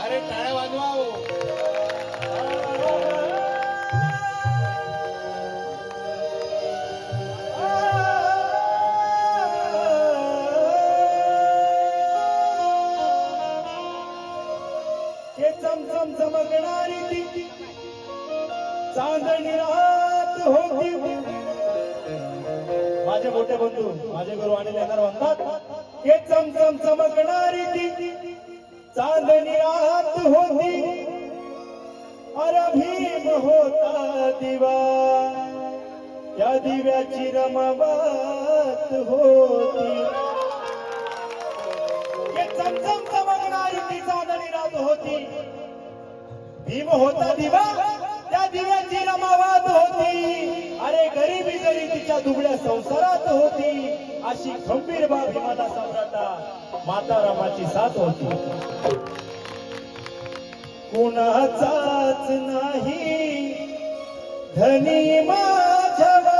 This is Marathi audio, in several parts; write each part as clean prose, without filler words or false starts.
अरे टाळ्या वाजवा हो. हे चमचम चमकणारी ती चांदणी रात होती. माझे मोठे बंधू माझे गुरु आणि लेणार म्हणतात हे चमचम चमकणारी ती चांदणी रात होती. अरे भीम होता दिवा त्या दिव्याची रमावत होती. हे चमचम चमकणारी ती चांदणी रात होती. भीम होता दिवा त्या दिव्याची रमावत होती. अरे गरिबी जरी तिच्या दुबळ्या संसारात होती. अशी खंबीर बा भीमाला सम्राटा माता रामाची साथ होती. कुणाचाच नाही धनी माझ्या वारी.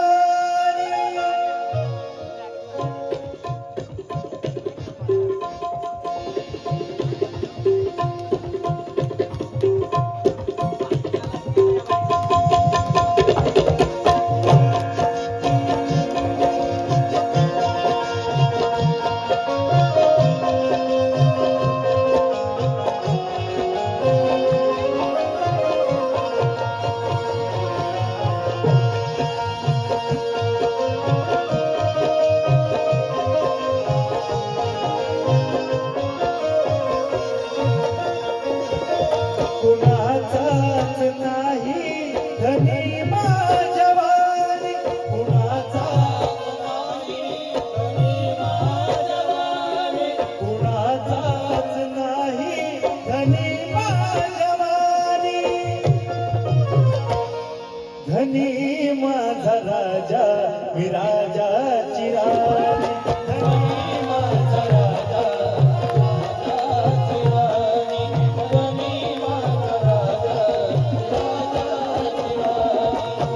कुणाचाच नाही धनी माझ्या वारी. कुणाचाच नाही धनी माझ्या वारी. कुणाचाच नाही धनी माझ्या वारी. धनी माझा राजा विराजाची राणी. धनी माझा राजा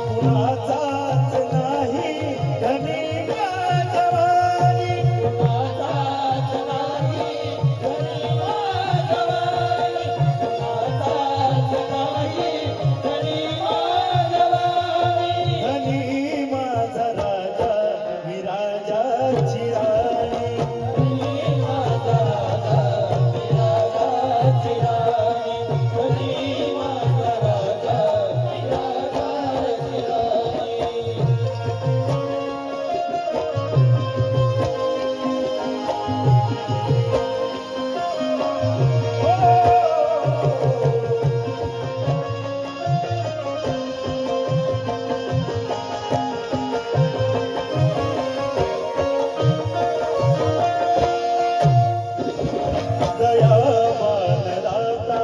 कुणाचाच नाही धनी माझ्या वारी. कुणाचाच नाही धनी माझ्या वारी. कुणाचाच नाही धनी माझ्या वारी. धनी माझा राजा विराजाची राणी. धनी माझा राजा विराजाची राणी. धनी माझा राजा विराजाची राणी. दयावान दाता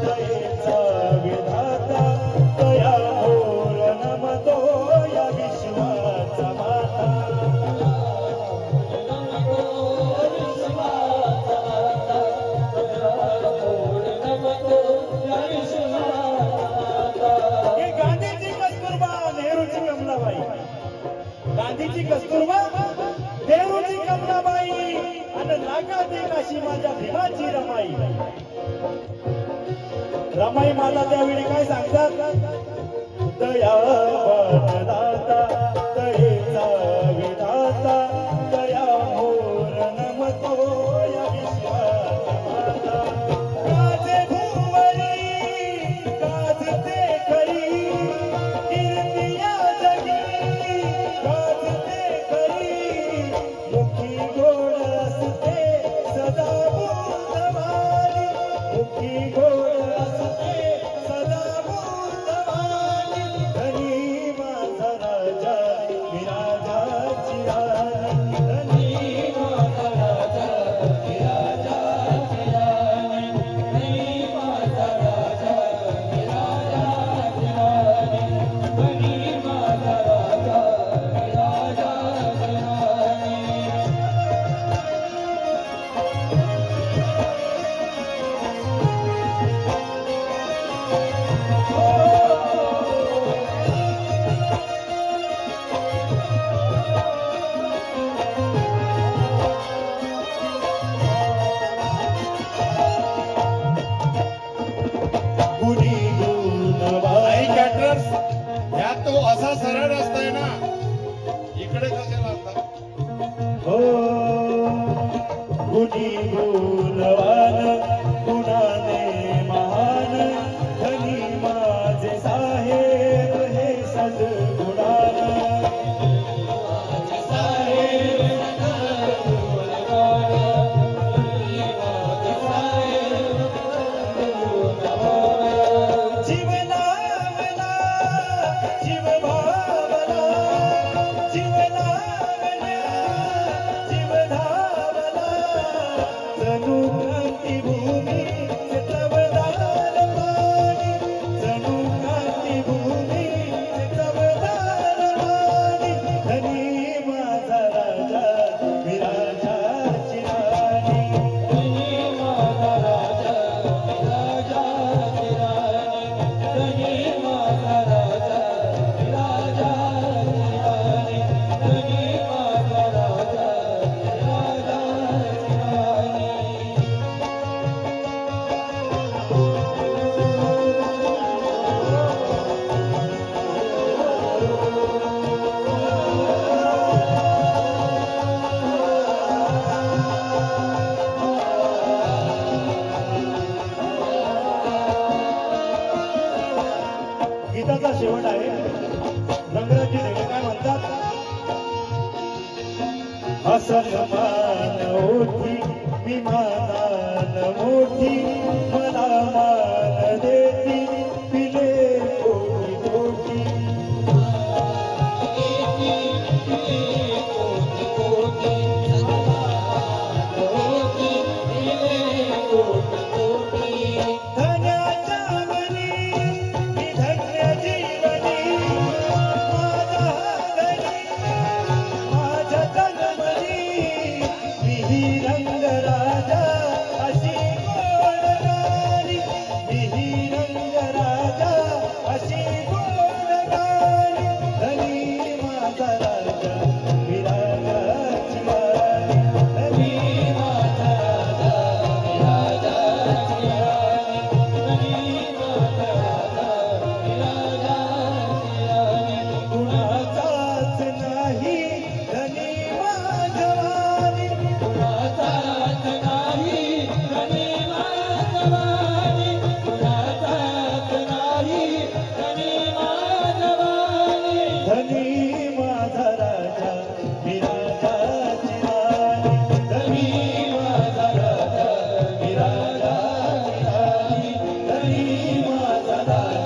दयेचा विधाता दया मोर नमतो या विश्वाचा माता. हे गांधीची कस्तुरबा नेहरूची कमलाबाई. गांधीची कस्तुरबा नेहरूची कमलाबाई आणि लागात एक अशी माझ्या भीमाची रमाई. रमाई माता त्यावेळी काय सांगतात. दयावान दाता दयेचा विधाता दया मोर नमतो या विश्वाचा माता. काजे भुवरी गाजते खरी कीर्ती या जगी. गाजते खरी मुखी गोड असते सदा बुद्धवाणी. मुखी गोड असते सदा बुद्धवाणी. धनी सन्मान ओठी मी मानान मोठी मला मान देती पिले कोटी कोटी धन्याच्या मनी मी धन्य जीवनी माझा धनी माझ्या जन्मनी मी रंगराजा अशी गोडगारी मी रंगराजा अशी गोडगारी धनी माझा राजा विराजाची राणी धनी माझा राजा कुणाचाच नाही धनी माझवानी कुणाचाच नाही धनी माझवानी कुणाचाच नाही धनी माझवानी धनी माझा राजा विराजाची राणी धनी माझा राजा विराजाची राणी धनी माझा राजा